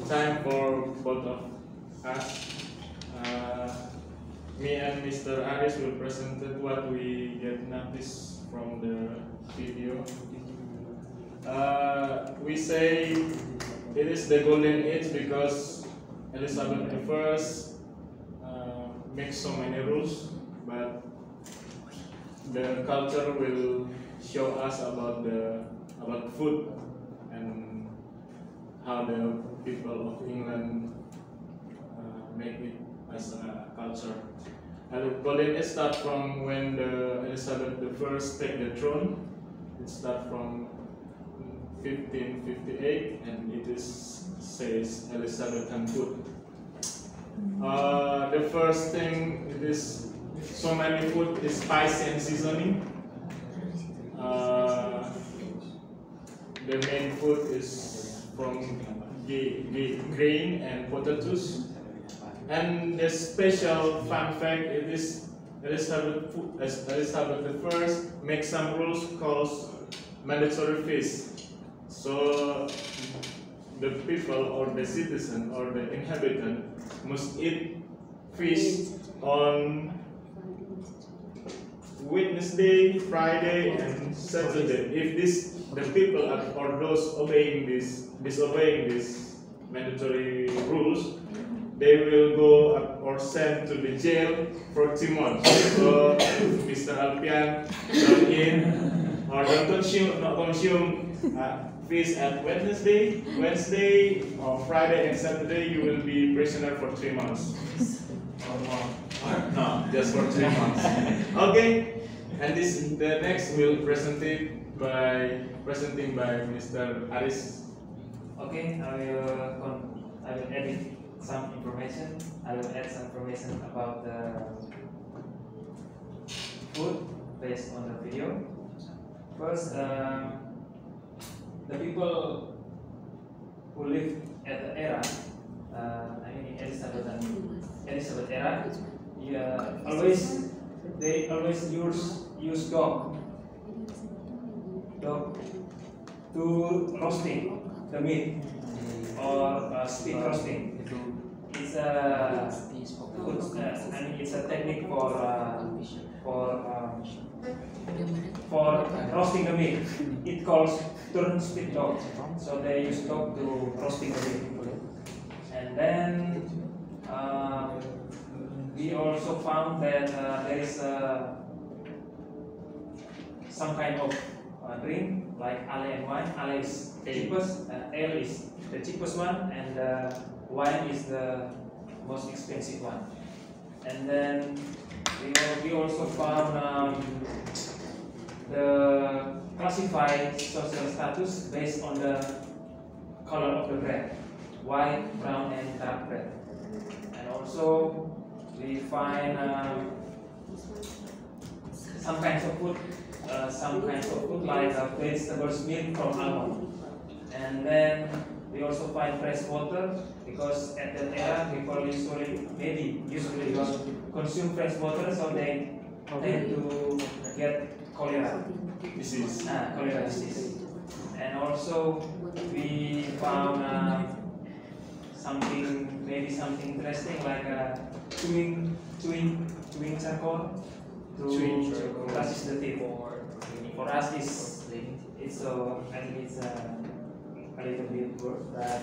time for both of us. Me and Mr. Aris will present what we get noticed from the video. We say it is the golden age because Elizabeth I makes so many rules, but the culture will show us about food and how the people of England make it as a culture. And the golden age starts from when Elizabeth I take the throne. It starts from 1558, and it says Elizabethan food. The first thing it is so many food is spicy and seasoning. The main food is from grain and potatoes. And the special fun fact it is Elizabeth I make some rules called mandatory feast. So the people or the citizen or the inhabitant must eat fish on Wednesday, Friday, and Saturday. If the people or those disobeying these mandatory rules, they will go or sent to the jail for 2 months. So Mr. Alpian don't eat or don't consume fish at Wednesday or Friday and Saturday, you will be prisoner for 3 months. No, just for 3 months. Okay, and the next will presenting by Mr. Aris. Okay, I will edit some information. I will add some information about the food based on the video. First, the people who lived at the era, Elizabeth era, they always use dog to roasting the meat or speed roasting. It's a technique for roasting the meat. It calls turn speed dog. So they use dog to roasting the meat. And then we also found that there is some kind of drink like ale and wine. Ale is the cheapest, ale is the cheapest one, and wine is the most expensive one. And then we also found the classified social status based on the color of the bread, white, brown, and dark bread. And also we find some kinds of food like vegetables milk from almond. And then we also find fresh water because at that era people usually don't consume fresh water, so they tend to get cholera disease. And also we found something interesting like chewing charcoal to touch the teeth. For us, it's a little bit worse, but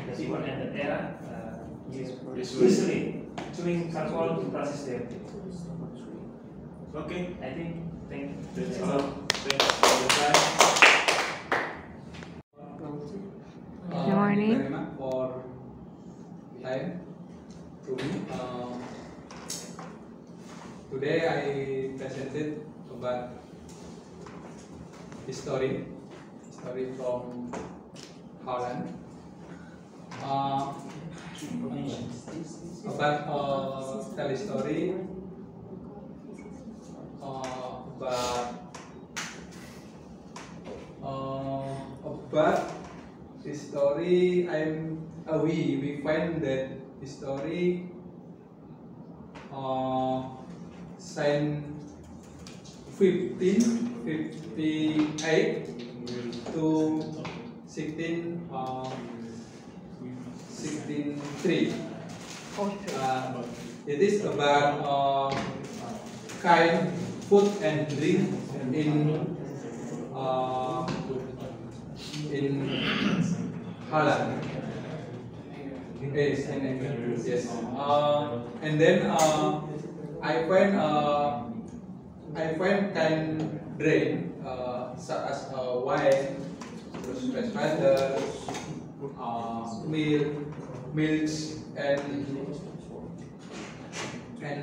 the people in that era usually chewing charcoal to process their teeth. Okay, I think. Thank you. That's all. Thanks for the time. Good morning. Thank you very much for time to me. Today I presented about history from Holland. About tell story about this story. We find that the story since 1558 to 16 1903. It is about kind food and drink in Holland. Yes, in England. Yes. And then I find kind drink such as wine, fresh water, milks, and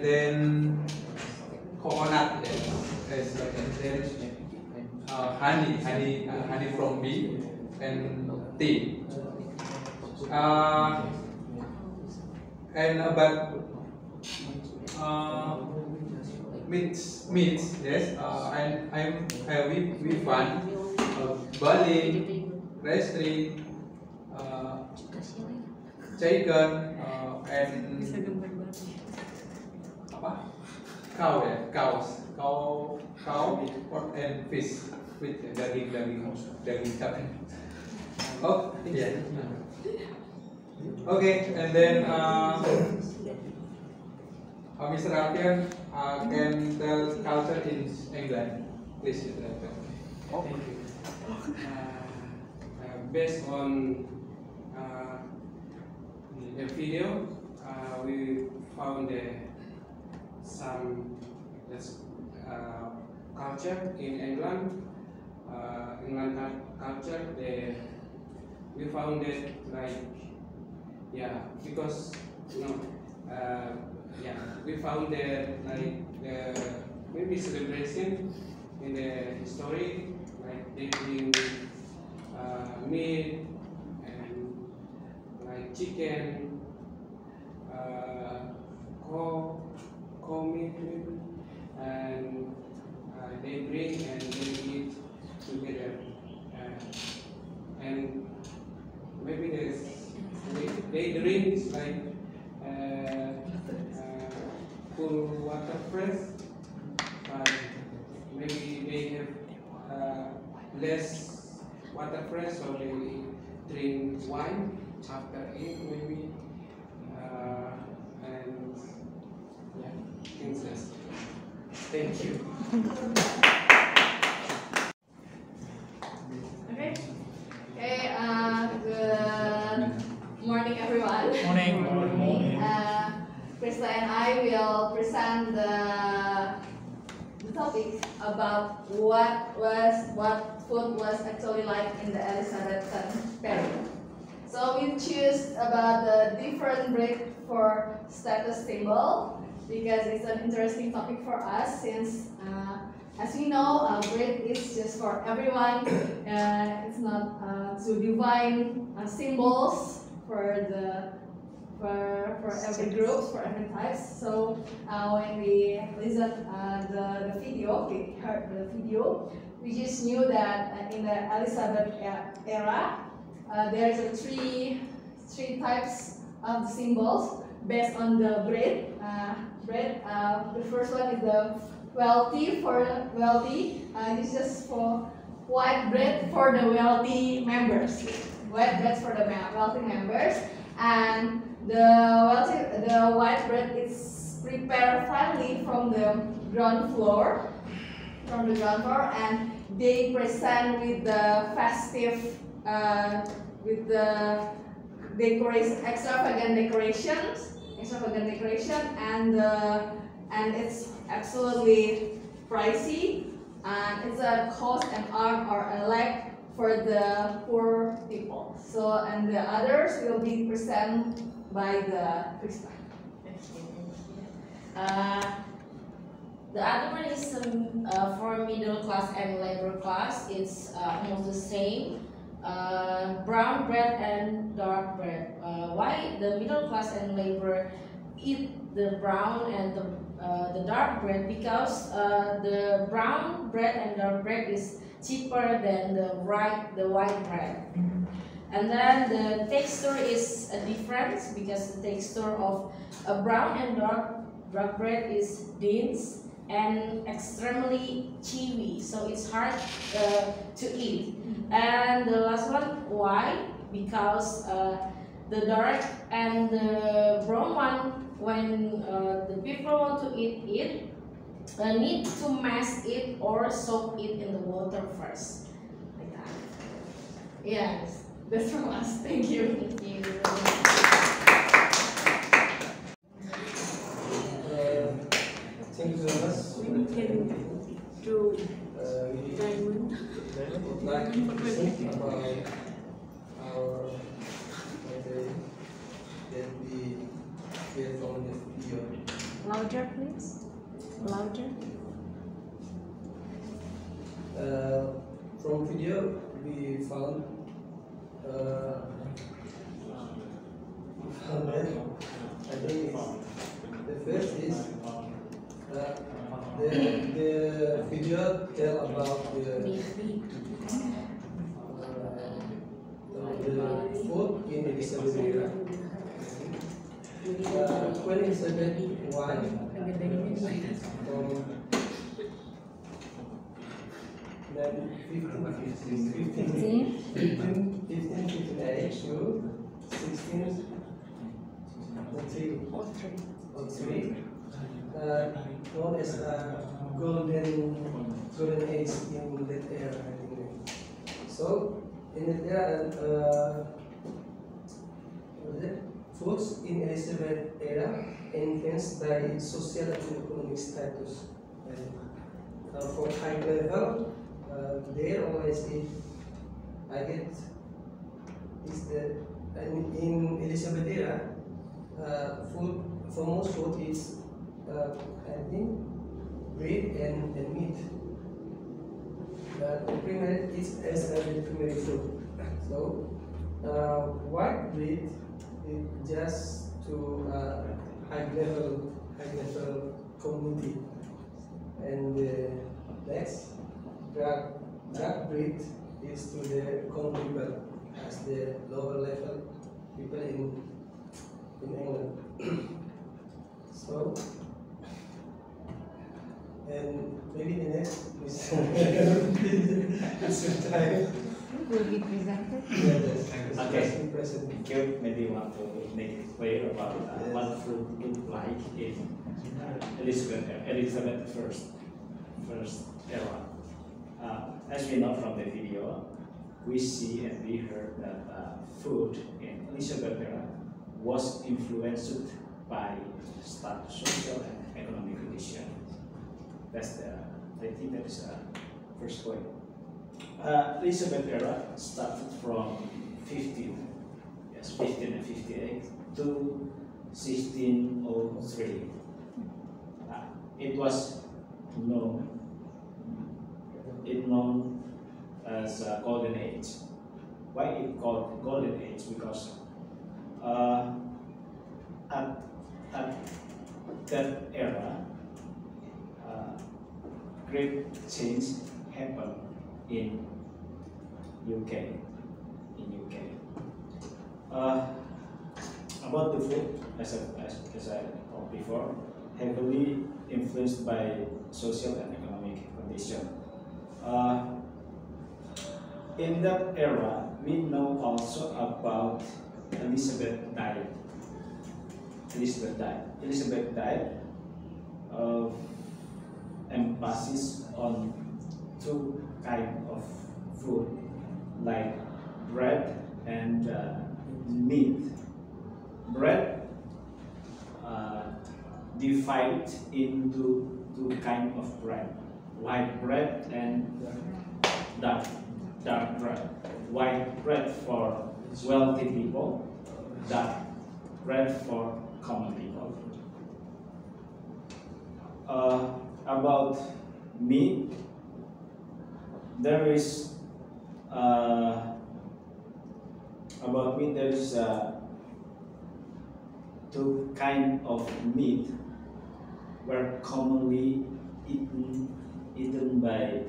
then coconut, yes, and then honey from bee, and tea. And but meats, yes. We find barley, rice, chicken, and apa? Cow, pork and fish with daging sapi. Oh, yeah. Okay, and then Mr. Alfian can tell culture in England, please. Mr. Alfian. Thank you. Based on the video, we found some culture in England. England culture, we found it like, yeah, because we found that like maybe celebration in the history, like they bring meat and like chicken, meat maybe, and they bring and they eat together, and maybe they drink like cool water fresh, but maybe they have less water fresh, so they drink wine after it maybe, and yeah, things like that. Thank you. Okay. Okay. Good morning, everyone. Morning. Krista and I will present the topic about what food was actually like in the Elizabethan period. So we choose about the different bread for status symbol because it's an interesting topic for us since as we know, bread is just for everyone. It's not to divine symbols for every group, for every type. So when we listened the video, we heard the video, we just knew that in the Elizabeth era, there's three types of symbols based on the bread. The first one is the wealthy. This is for white bread for the wealthy members. White bread for the wealthy members, and the white bread is prepared finally from the ground floor, and they present with the festive, with the extravagant decoration, and it's absolutely pricey, and it's a cost an arm or a leg for the poor people. So, and the others will be presented by the Krista. The other one is for middle class and labor class. It's almost the same. Brown bread and dark bread. Why the middle class and labor eat the brown and the dark bread? Because the brown bread and dark bread is cheaper than the white bread. And then the texture is a difference because the texture of a brown and dark bread is dense and extremely chewy, so it's hard to eat. And the last one, why? Because The dark and the brown one, when the people want to eat it, need to mash it or soak it in the water first. Like that. Yes, that's from us. Thank you. Thank you. Thank you so much. We can do We diamond. would like to think about our idea that we get from the video. Louder, please. Louder. From video, we found that I think the first is the video tell about the food in Elizabeth era. When Elizabeth I from then 1558 to 1603, known as golden age in that era, I think. So in that era, foods in Elizabeth era influenced by social and economic status. And for high level, there always is, I get is the in Elizabeth era, food for most food is I think bread and meat. The primary is as a primary food. So white bread is just to high level community, and next dark breed is to the common people as the lower level people in England. So, and maybe the next is it's time. Will be presented. Okay. You maybe want to make it clear about what food looked like in Elizabeth first era. As we know from the video, we see and we heard that food in Elizabeth era was influenced by social and economic condition. That's I think that is the first point. Elizabeth era started from 1558 to 1603. It was known as Golden Age. Why it called Golden Age? Because at that era, great change happened in UK. About the food, as I talked before, heavily influenced by social and economic condition. In that era, we know also about Elizabeth died. Elizabeth died. Emphasis on two kinds of food, like bread and meat. Bread divided into two kinds of bread: white bread and dark bread. White bread for wealthy people, dark bread for common people. About meat, there is two kind of meat were commonly eaten by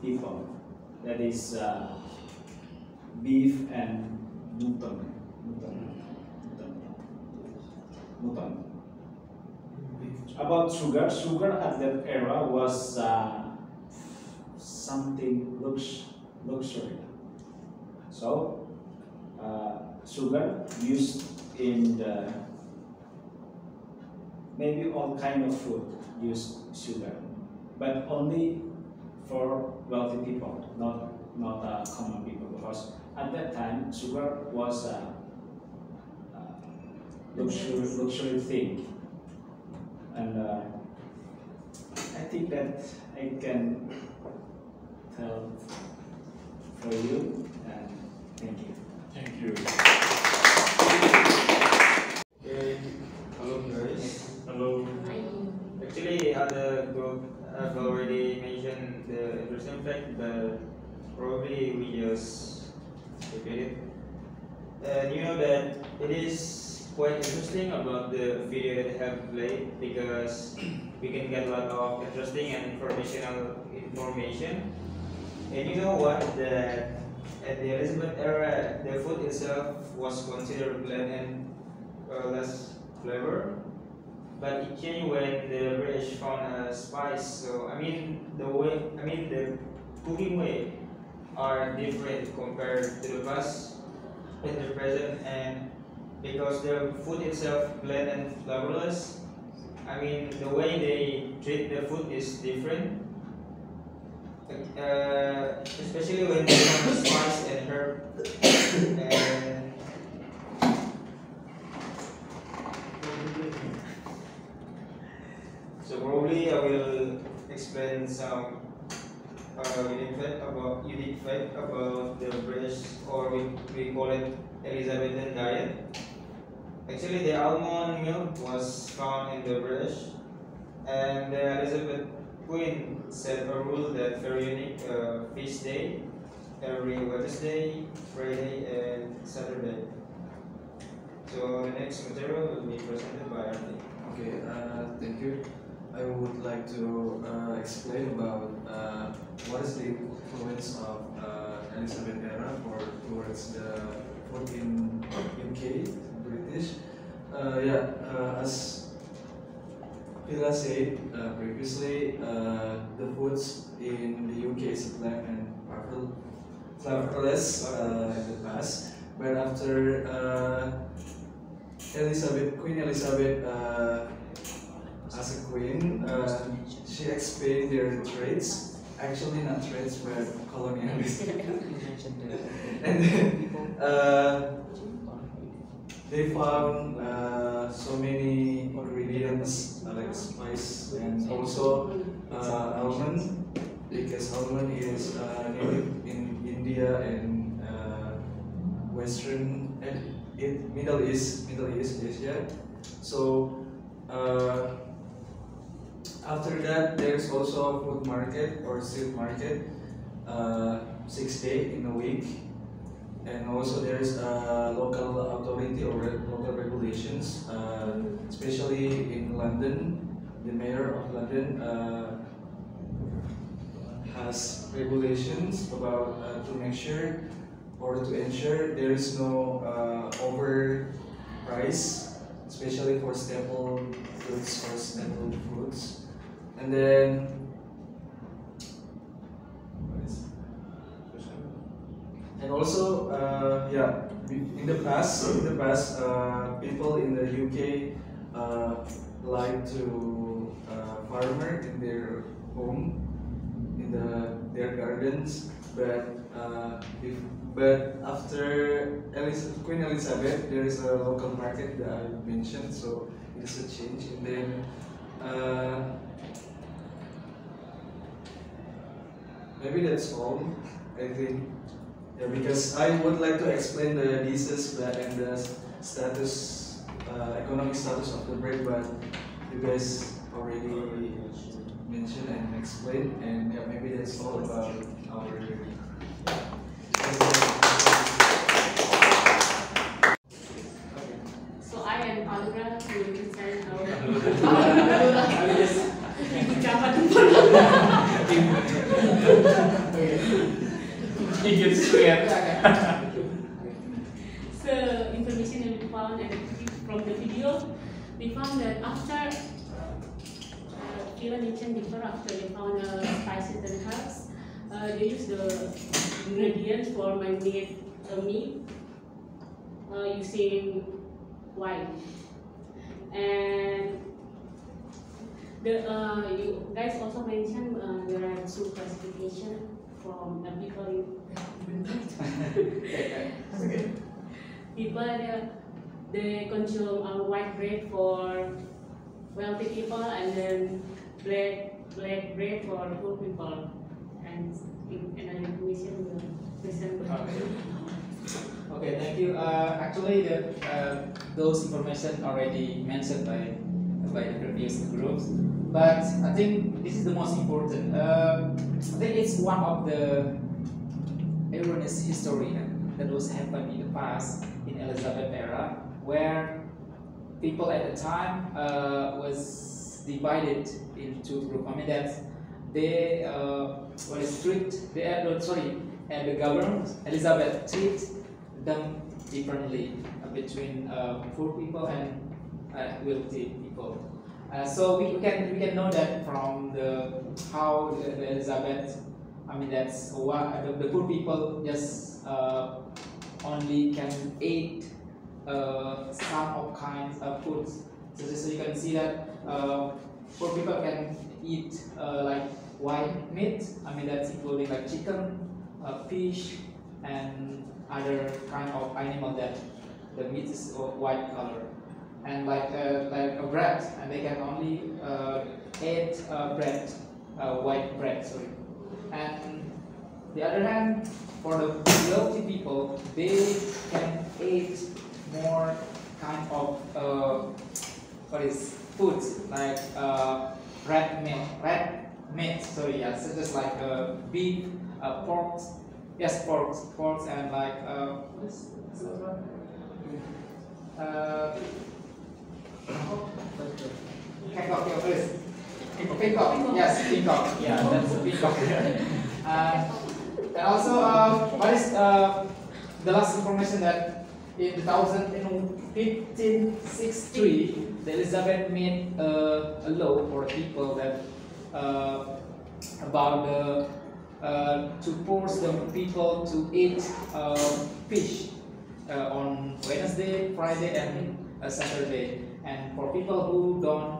people. That is beef and mutton. About sugar at that era was something luxury. So sugar used in the maybe all kind of food use sugar, but only for wealthy people, not common people, because at that time sugar was a luxury thing, and I think that I can tell for you, and thank you. Thank you. Okay, hello guys. Hello. Actually, other group have already mentioned the interesting fact, but probably we just repeat it. And you know that it is quite interesting about the video that I have played, because we can get a lot of interesting and information. And you know what? That at the Elizabeth era, the food itself was considered bland and less flavor. But it changed when the British found a spice. So the cooking way are different compared to the past and the present, and because the food itself bland and flavorless, the way they treat the food is different. Especially when they have spice and herb, and so probably I will explain some unique fact about the British, or we call it Elizabethan diet. Actually, the almond milk was found in the British, and the Elizabeth Queen set a rule that very unique feast day every Wednesday, Friday, and Saturday. So the next material will be presented by Arti. Okay, thank you. I would like to explain about what is the influence of Elizabeth era towards the food in UK, British. As Villa said previously, the foods in the UK is bland and flavorless in the past, but after Queen Elizabeth as a queen, she explained their traits, actually not traits but colonialism. And then they found so many ingredients like spice and also almond, because almond is native in India and Middle East Asia. So after that, there's also a food market or street market, 6 days in a week. And also there is a local authority or local regulations, especially in London. The mayor of London has regulations about to make sure or to ensure there is no overprice, especially for staple goods or staple foods. And then and also, in the past, people in the UK like to farmer in their home, in their gardens, but after Queen Elizabeth, there is a local market that I mentioned, so it is a change. And then maybe that's all, I think. Yeah, because I would like to explain the disease and the status, economic status of the bread, but you guys already mentioned and explained, and yeah, maybe that's all about our. So I am Algra to represent our. So information that we found from the video, we found that after Kira mentioned before, after they found spices and herbs, they use the ingredients for marinate the meat. using wine. And you guys also mentioned there are two classification from the people in people they consume white bread for wealthy people and then black bread for poor people. And another information will present. Okay, thank you. Actually, those information already mentioned by the previous groups, but I think this is the most important. I think it's one of the erroneous history that was happened in the past in Elizabeth era, where people at the time was divided into group. I mean that they were strict. And the government Elizabeth treat them differently between poor people and wealthy people. So we can know that from how the Elizabeth. I mean that's what the poor people just only can eat some of kinds of foods. So you can see that poor people can eat like white meat. I mean that's including like chicken, fish, and other kind of animal that the meat is white color, and like a bread, and they can only eat bread, white bread. Sorry. And the other hand, for the wealthy people, they can eat more kind of foods like red meat. Sorry, yeah, such as like beef, pork. Yes, pork, and like what's the other one? Peacock, yeah, please. Peacock, yes, peacock. Yeah, that's a peacock. And also, what is the last information that in 1563, the Elizabeth made a law for people that about the to force the people to eat fish on Wednesday, Friday, and Saturday. And for people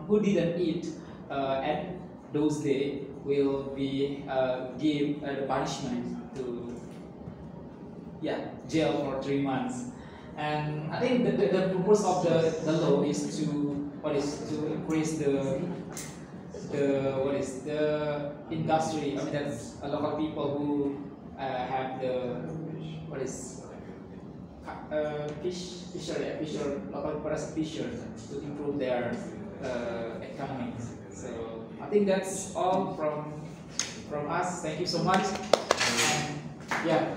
who didn't eat at those days, will be give the punishment to jail for 3 months. And I think the purpose of the law is to increase the industry. I mean that's a lot of people who have the local fishers to improve their economy. So I think that's all from us. Thank you so much. Yeah.